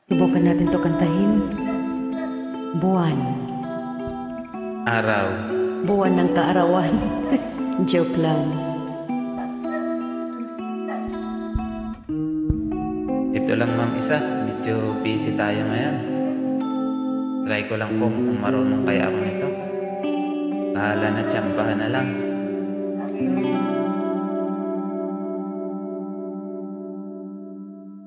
Subukan natin to kantahin. Buwan. Araw. Buwan ng kaarawan. Joke lang. Ito lang ma'am isa. Medyo busy tayo ngayon. Try ko lang po kung marunong kaya ako nito. Bahala na, tsambahan na lang.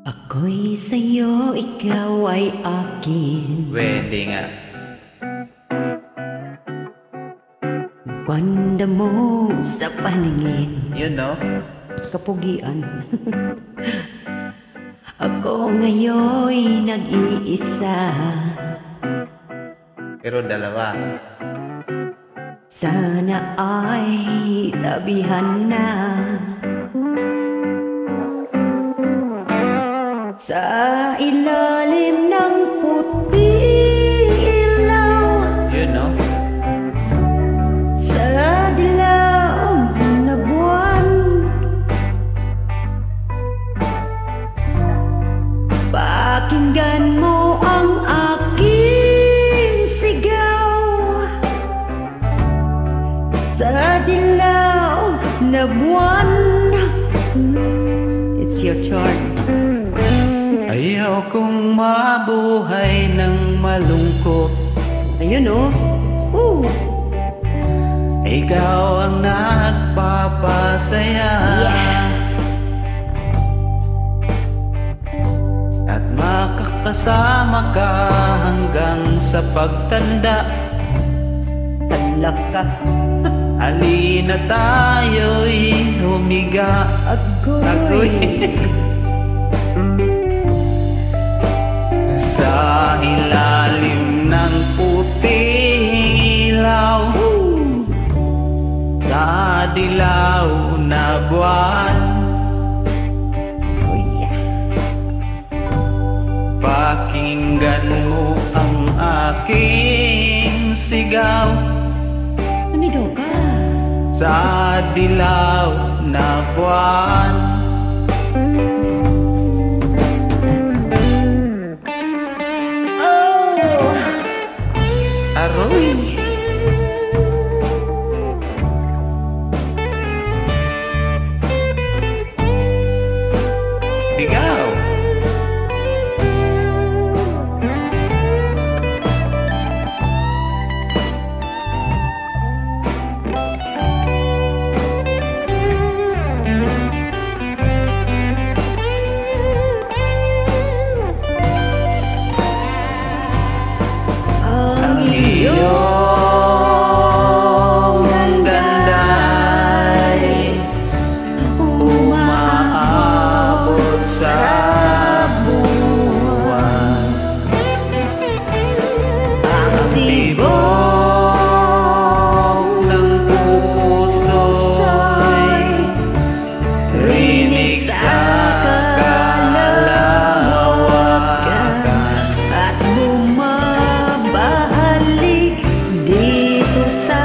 Ako'y sa'yo, ikaw ay akin. Pwede nga. Ganda mo sa paningin. Yun no? Kapugian. Ako ngayon'y nag-iisa. Pero dalawa. Sana ay tabihan na. Sa ilalim ng puting ilaw. Yun no? Sa dilaw na buwan. Pakinggan mo ang aking sigaw. Sa dilaw na buwan. It's your turn. Ayaw kong mabuhay ng malungkot. Ayun oh. Ooh. Ikaw ang nagpapasaya. At makakasama ka hanggang sa pagtanda. Talak ka. Halina tayo'y humiga. Agoy. Sa ilalim ng puting ilaw. Sa dilaw na buwan. Oh yeah. Pakinggan mo ang aking sigaw. Anido ka? Sa dilaw na buwan. Aroy! Ikaw! Ang iyong ganda'y umaabot sa buwan. Ang tibok ng puso'y rinig sa kalawakan. At bumabalik dito sa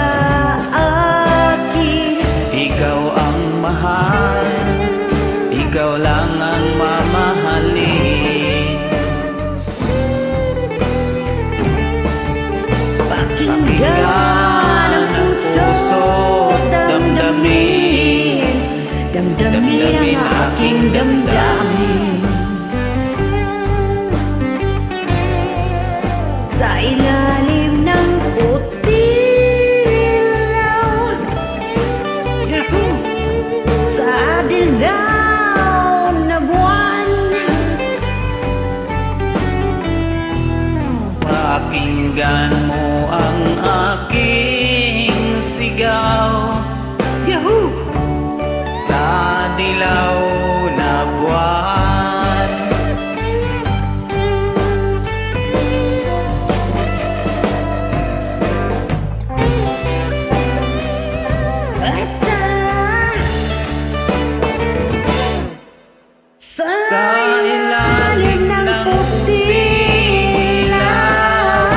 akin. Ikaw ang mahal, ikaw lang ang mamahalin. Pakinggan ang puso, damdamin. Damdamin ang aking damdamin. Sa ilalim ng puting ilaw. Sa dilaw na buwan. Pakinggan mo ang aking sigaw. Yahoo! Sa dilaw na buwan. Sa ilalim ng puting ilaw.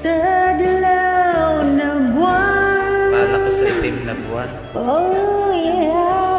sa dilaw na buwan. Pala ko sa itim na buwan. Oh yeah.